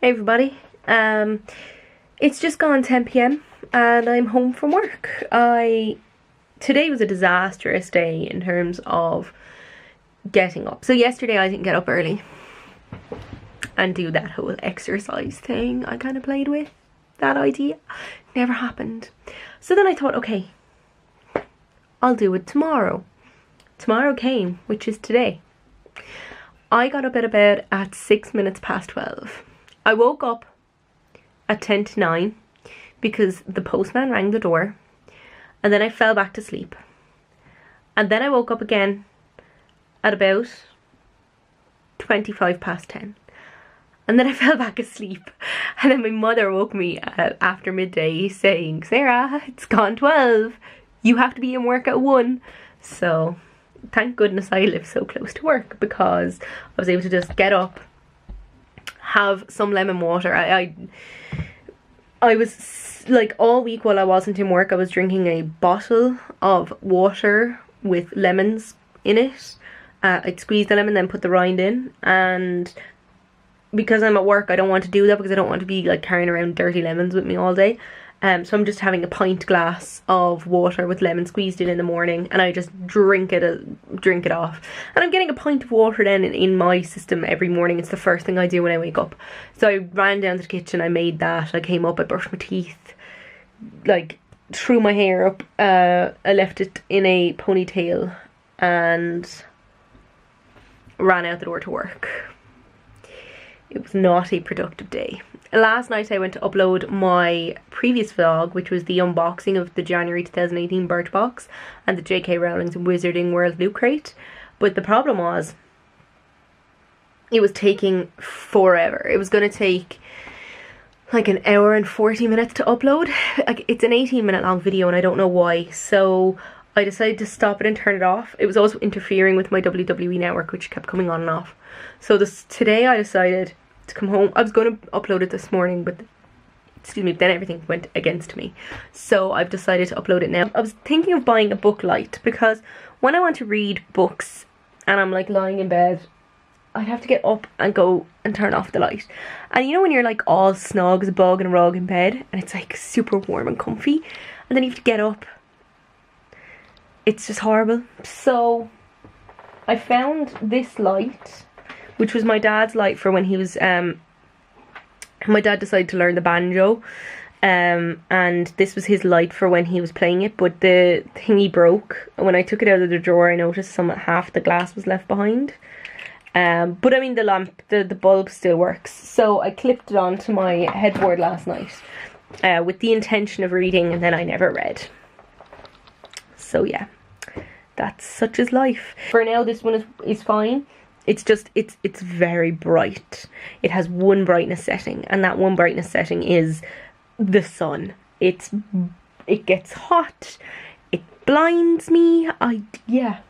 Hey everybody, it's just gone 10 p.m. and I'm home from work. Today was a disastrous day in terms of getting up. So yesterday I didn't get up early and do that whole exercise thing I kind of played with. That idea never happened. So then I thought, okay, I'll do it tomorrow. Tomorrow came, which is today. I got up out of bed at 6 minutes past 12. I woke up at 10 to 9 because the postman rang the door, and then I fell back to sleep. And then I woke up again at about 25 past 10. And then I fell back asleep. And then my mother woke me after midday saying, "Sarah, it's gone 12. You have to be in work at 1. So thank goodness I live so close to work, because I was able to just get up, have some lemon water. I was like, all week while I wasn't in work, I was drinking a bottle of water with lemons in it. I'd squeeze the lemon, then put the rind in, and because I'm at work, I don't want to do that because I don't want to be like carrying around dirty lemons with me all day. So I'm just having a pint glass of water with lemon squeezed in the morning, and I just drink it off. And I'm getting a pint of water then in my system every morning. It's the first thing I do when I wake up. So I ran down to the kitchen, I made that, I came up, I brushed my teeth, like threw my hair up, I left it in a ponytail and ran out the door to work. It was not a productive day. Last night I went to upload my previous vlog, which was the unboxing of the January 2018 Birchbox and the J.K. Rowling's Wizarding World Loot Crate. But the problem was, it was taking forever. It was going to take like an hour and 40 minutes to upload. Like, it's an 18-minute long video and I don't know why. So I decided to stop it and turn it off. It was also interfering with my WWE network, which kept coming on and off. So today I decided to come home. I was going to upload it this morning, but then everything went against me. So I've decided to upload it now. I was thinking of buying a book light, because when I want to read books and I'm like lying in bed, I have to get up and go and turn off the light. And you know when you're like all snug as a bug in a rug in bed and it's like super warm and comfy, and then you have to get up? It's just horrible. So I found this light, which was my dad's light for when he was, my dad decided to learn the banjo, and this was his light for when he was playing it, but the thingy broke. When I took it out of the drawer, I noticed half the glass was left behind. But I mean, the lamp, the bulb still works. So I clipped it onto my headboard last night, with the intention of reading, and then I never read. So yeah, that's such is life. For now, this one is fine. It's just, it's very bright. It has one brightness setting, and that one brightness setting is the sun. It gets hot. It blinds me. Yeah.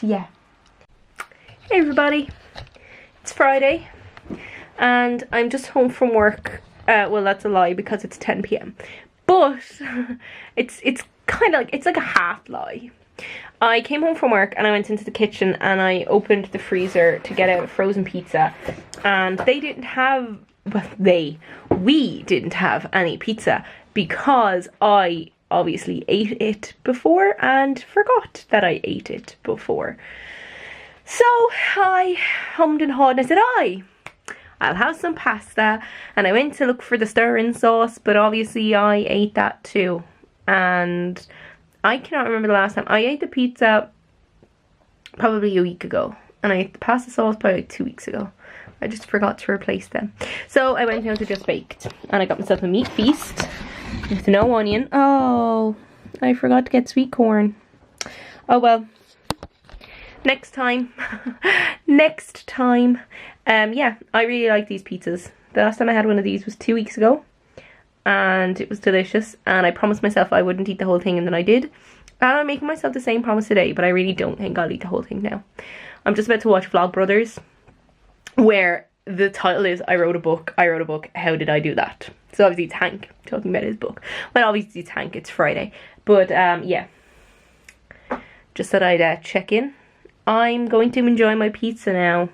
Hey everybody. It's Friday, and I'm just home from work. Well, that's a lie because it's 10 p.m. But it's kind of like, it's like a half lie. I came home from work and I went into the kitchen and I opened the freezer to get out a frozen pizza, and we didn't have any pizza because I obviously ate it before and forgot that I ate it before. So I hummed and hawed and I said, I'll have some pasta, and I went to look for the stir-in sauce, but obviously I ate that too. And I cannot remember the last time. I ate the pizza probably a week ago, and I ate the pasta sauce probably 2 weeks ago. I just forgot to replace them. So I went down to Just Baked, and I got myself a meat feast with no onion. Oh, I forgot to get sweet corn. Oh well. Next time. Next time. Yeah, I really like these pizzas. The last time I had one of these was 2 weeks ago, and it was delicious, and I promised myself I wouldn't eat the whole thing, and then I did. And I'm making myself the same promise today, but I really don't think I'll eat the whole thing now. I'm just about to watch Vlogbrothers, where the title is I wrote a book, how did I do that? So obviously it's Hank talking about his book. Well, obviously it's Hank, it's Friday. But yeah, just thought I'd check in. I'm going to enjoy my pizza now,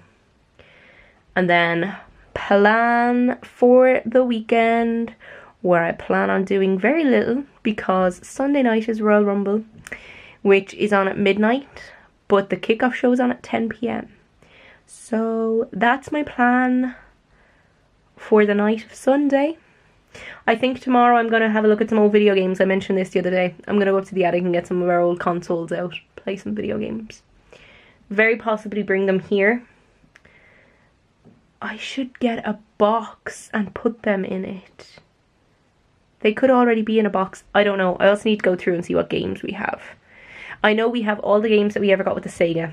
and then plan for the weekend, where I plan on doing very little because Sunday night is Royal Rumble, which is on at midnight, but the kickoff show is on at 10 p.m. So that's my plan for the night of Sunday. I think tomorrow I'm going to have a look at some old video games. I mentioned this the other day. I'm going to go up to the attic and get some of our old consoles out, play some video games. Very possibly bring them here. I should get a box and put them in it. They could already be in a box. I don't know. I also need to go through and see what games we have. I know we have all the games that we ever got with the Sega.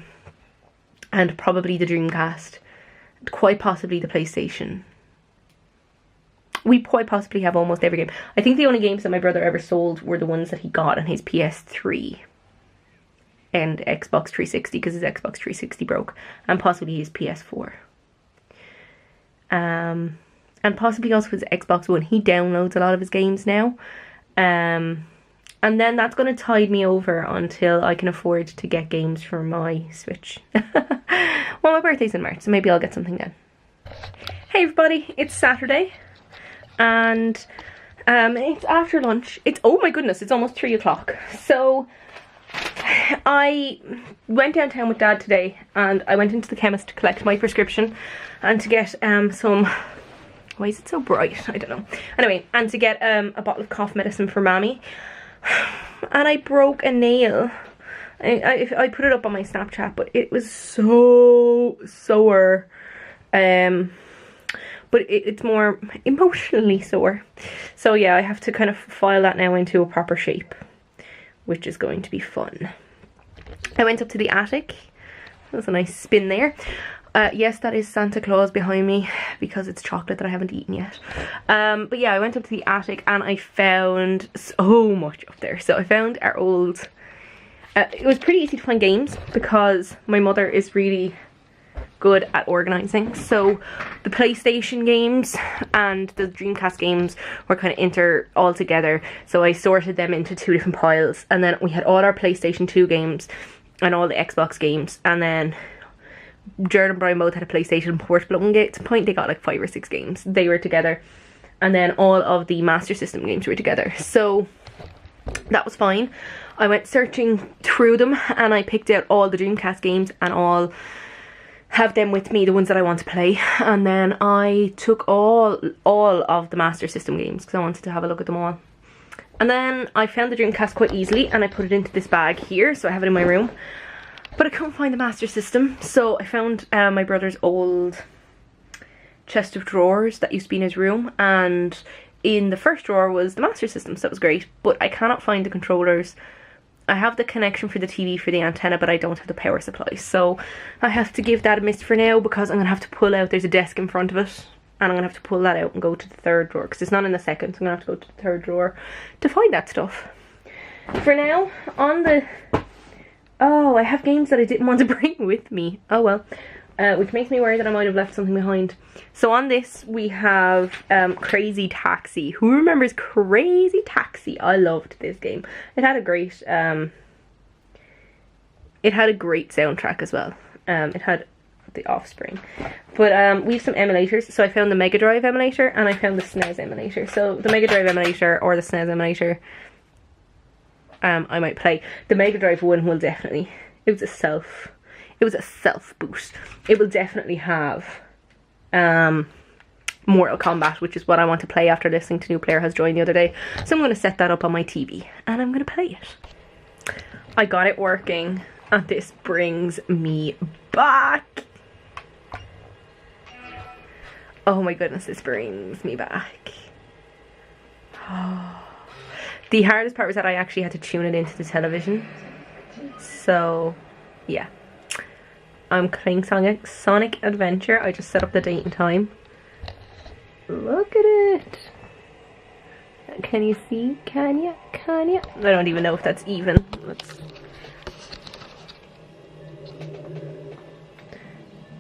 And probably the Dreamcast. Quite possibly the PlayStation. We quite possibly have almost every game. I think the only games that my brother ever sold were the ones that he got on his PS3. And Xbox 360, because his Xbox 360 broke. And possibly his PS4. And possibly also his Xbox One. He downloads a lot of his games now. And then that's going to tide me over until I can afford to get games for my Switch. Well, my birthday's in March, so maybe I'll get something then. Hey everybody, it's Saturday. And it's after lunch. It's, oh my goodness, it's almost 3 o'clock. So I went downtown with Dad today, and I went into the chemist to collect my prescription and to get some, why is it so bright? I don't know. Anyway, and to get a bottle of cough medicine for Mammy. And I broke a nail. I put it up on my Snapchat, but it was so sore. But it's more emotionally sore. So yeah, I have to kind of file that now into a proper shape, which is going to be fun. I went up to the attic. That was a nice spin there. Yes, that is Santa Claus behind me because it's chocolate that I haven't eaten yet. But yeah, I went up to the attic and I found so much up there. So I found our old... it was pretty easy to find games because my mother is really good at organising. So the PlayStation games and the Dreamcast games were kind of all together. So I sorted them into 2 different piles. And then we had all our PlayStation 2 games and all the Xbox games. And then Jared and Brian both had a PlayStation Portable. And at some point they got like 5 or 6 games. They were together. And then all of the Master System games were together. So that was fine. I went searching through them and I picked out all the Dreamcast games and all have them with me, the ones that I want to play. And then I took all of the Master System games because I wanted to have a look at them all. And then I found the Dreamcast quite easily and I put it into this bag here, so I have it in my room. But I couldn't find the Master System, so I found my brother's old chest of drawers that used to be in his room, and in the first drawer was the Master System, so that was great. But I cannot find the controllers. I have the connection for the TV for the antenna, but I don't have the power supply. So I have to give that a miss for now because I'm going to have to pull out, there's a desk in front of it, and I'm going to have to pull that out and go to the third drawer because it's not in the second, so I'm going to have to go to the third drawer to find that stuff. For now, on the... Oh, I have games that I didn't want to bring with me. Oh well. Which makes me worry that I might have left something behind. So on this we have Crazy Taxi. Who remembers Crazy Taxi? I loved this game. It had a great soundtrack as well. It had The Offspring. But we have some emulators. So I found the Mega Drive emulator and I found the SNES emulator. So the Mega Drive emulator or the SNES emulator I might play. The Mega Drive one will definitely, it was a self boost. It will definitely have Mortal Kombat, which is what I want to play after listening to New Player Has Joined the other day. So I'm going to set that up on my TV and I'm going to play it. I got it working and this brings me back. Oh my goodness, this brings me back. Oh. The hardest part was that I actually had to tune it into the television. So, yeah. I'm playing Sonic Adventure. I just set up the date and time. Look at it. Can you see? Can you? Can you? I don't even know if that's even.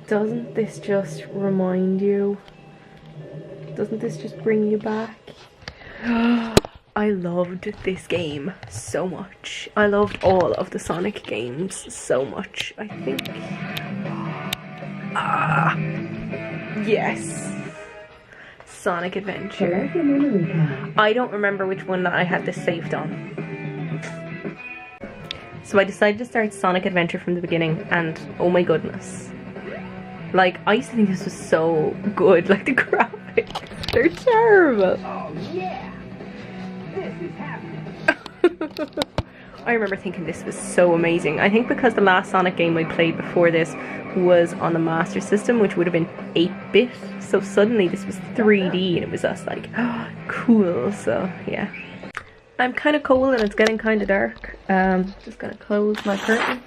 Doesn't this just remind you? Doesn't this just bring you back? I loved this game so much. I loved all of the Sonic games so much. I think... yes. Sonic Adventure. I don't remember which one that I had this saved on. So I decided to start Sonic Adventure from the beginning, and oh my goodness. Like, I used to think this was so good. Like, the graphics, they're terrible. Oh yeah, this is happening. I remember thinking this was so amazing. I think because the last Sonic game I played before this was on the Master System, which would have been 8-bit. So suddenly this was 3D and it was just like, oh, cool. So yeah. I'm kind of cold and it's getting kind of dark. Just gonna close my curtain.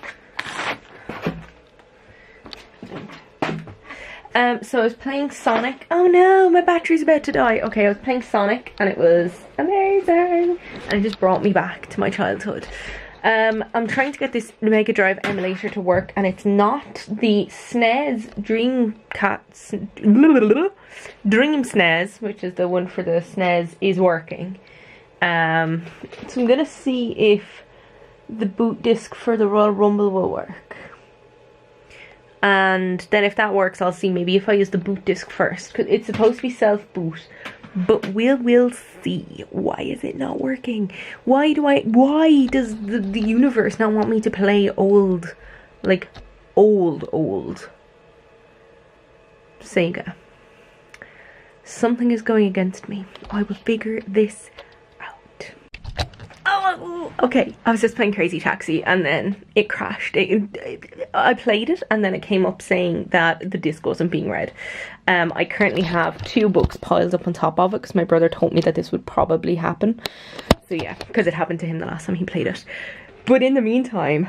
So I was playing Sonic. Oh no, my battery's about to die. Okay, I was playing Sonic and it was amazing. And it just brought me back to my childhood. I'm trying to get this Mega Drive emulator to work, and it's not the SNES Dream SNES, which is the one for the SNES, is working. So I'm gonna see if the boot disc for the Royal Rumble will work. And then if that works, I'll see maybe if I use the boot disc first, because it's supposed to be self-boot. But we'll see. Why is it not working? Why does the universe not want me to play old, like old Sega? Something is going against me. I will figure this out. Oh, okay. I was just playing Crazy Taxi and then it crashed. I played it and then it came up saying that the disc wasn't being read. I currently have 2 books piled up on top of it because my brother told me that this would probably happen. So yeah, because it happened to him the last time he played it. But in the meantime,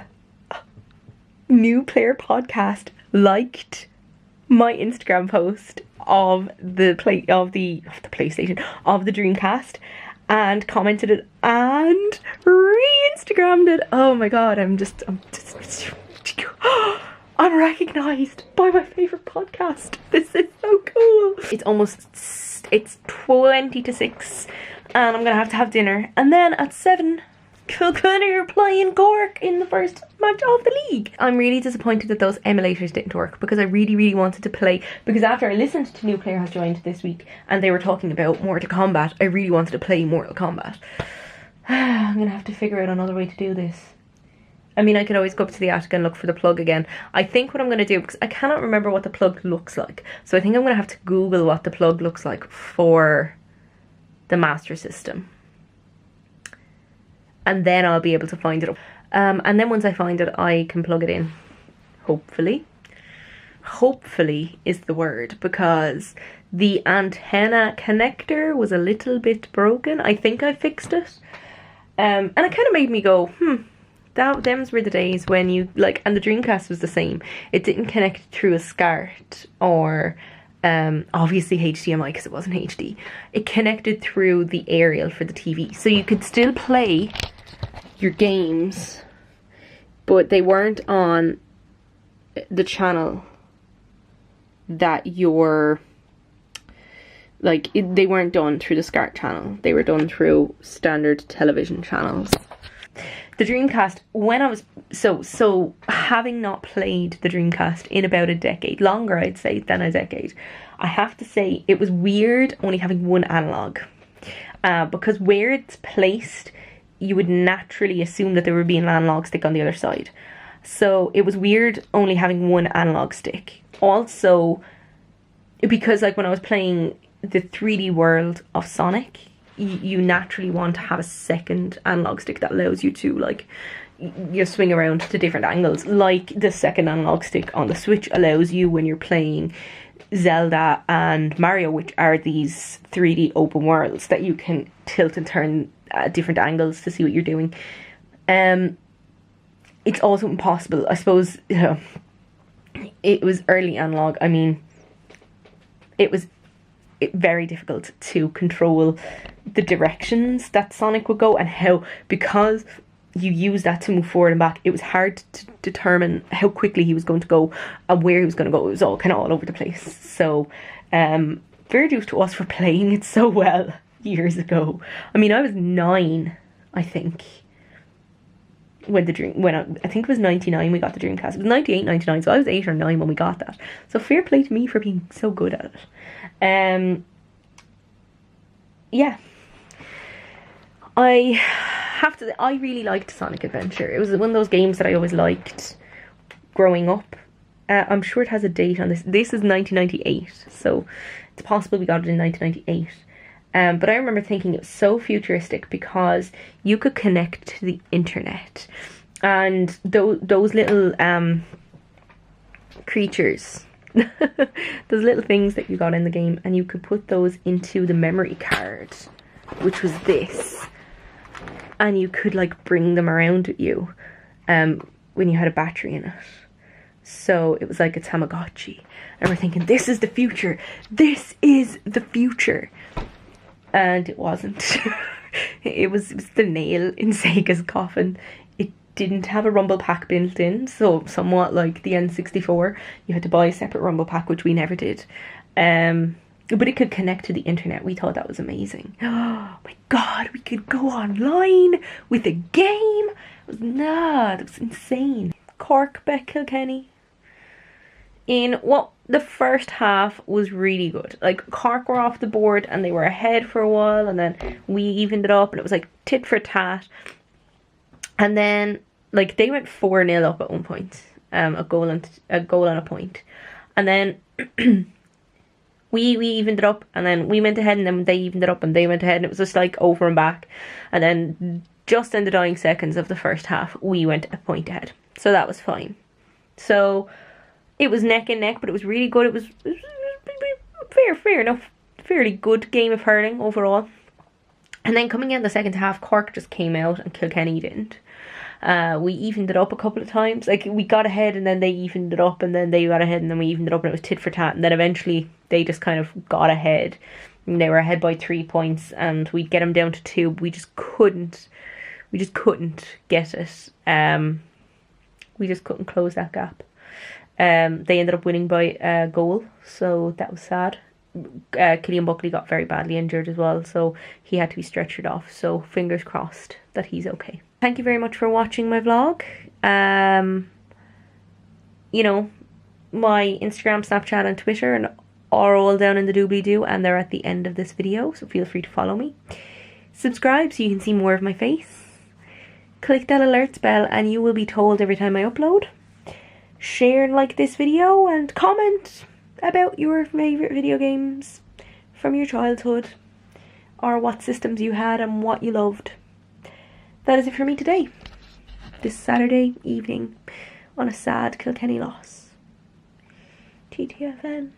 New Player Podcast liked my Instagram post of the PlayStation, of the Dreamcast, and commented it and re-Instagrammed it. Oh my god, I'm just I'm recognised by my favourite podcast. This is so cool. It's 20 to 6 and I'm gonna have to have dinner, and then at 7 Kilkenny are playing Cork in the first match of the league. I'm really disappointed that those emulators didn't work, because I really wanted to play, because after I listened to New Player Has Joined this week and they were talking about Mortal Kombat, I really wanted to play Mortal Kombat. I'm gonna have to figure out another way to do this. I mean, I could always go up to the attic and look for the plug again. I think what I'm going to do, because I cannot remember what the plug looks like, so I think I'm going to have to Google what the plug looks like for the Master System. And then I'll be able to find it. And then once I find it, I can plug it in. Hopefully. Hopefully is the word, because the antenna connector was a little bit broken. I think I fixed it. And it kind of made me go, them's were the days when you, like, and the Dreamcast was the same. It didn't connect through a SCART or obviously HDMI, because it wasn't HD. It connected through the aerial for the TV. So you could still play your games, but they weren't on the channel that you're, like, they weren't done through the SCART channel. They were done through standard television channels. The Dreamcast, when I was, so having not played the Dreamcast in about a decade, longer I'd say than a decade, I have to say it was weird only having one analog. Because where it's placed, you would naturally assume that there would be an analog stick on the other side. So it was weird only having one analog stick. Also, because like when I was playing the 3D world of Sonic, you naturally want to have a second analog stick that allows you to, like, you swing around to different angles, like the second analog stick on the Switch allows you when you're playing Zelda and Mario, which are these 3D open worlds that you can tilt and turn at different angles to see what you're doing. It's also impossible, I suppose. It was early analog. I mean, it was very difficult to control the directions that Sonic would go, and how, because you use that to move forward and back, it was hard to determine how quickly he was going to go and where he was going to go. It was all kind of all over the place. So fair dues to us for playing it so well years ago. I mean, I was 9, I think, when I think it was 99 we got the Dreamcast. It was 98, 99, so I was 8 or 9 when we got that. So fair play to me for being so good at it. yeah, I I really liked Sonic Adventure. It was one of those games that I always liked growing up. I'm sure it has a date on this. This is 1998, so it's possible we got it in 1998. But I remember thinking it was so futuristic because you could connect to the internet, and those little creatures, those little things that you got in the game, and you could put those into the memory card, which was this, and you could like bring them around with you when you had a battery in it. So it was like a Tamagotchi. And we're thinking, this is the future. This is the future. And it wasn't. it was the nail in Sega's coffin. It didn't have a rumble pack built in. So somewhat like the N64. You had to buy a separate rumble pack, which we never did. But it could connect to the internet. We thought that was amazing. Oh my god, we could go online with a game. That was insane. Cork bet Kilkenny. In what the first half was really good. Like Cork were off the board and they were ahead for a while, and then we evened it up and it was like tit for tat. And then like they went 4-0 up at one point. A goal and a point. And then we evened it up, and then we went ahead, and then they evened it up and they went ahead, and it was just like over and back. And then just in the dying seconds of the first half, we went a point ahead. So that was fine. So it was neck and neck, but it was really good. It was fair enough. Fairly good game of hurling overall. And then coming in the second half, Cork just came out and Kilkenny didn't. We evened it up a couple of times. Like we got ahead and then they evened it up, and then they got ahead and then we evened it up, and it was tit for tat. And then eventually they just kind of got ahead. And they were ahead by 3 points, and we'd get them down to 2. We just couldn't get it. We just couldn't close that gap. They ended up winning by a goal, so that was sad. Killian Buckley got very badly injured as well, so he had to be stretchered off. So fingers crossed that he's okay. Thank you very much for watching my vlog. You know, my Instagram, Snapchat and Twitter are all down in the doobly-doo, and they're at the end of this video, so feel free to follow me. Subscribe so you can see more of my face. Click that alerts bell and you will be told every time I upload. Share and like this video, and comment about your favourite video games from your childhood, or what systems you had and what you loved. That is it for me today, this Saturday evening on a sad Kilkenny loss. TTFN.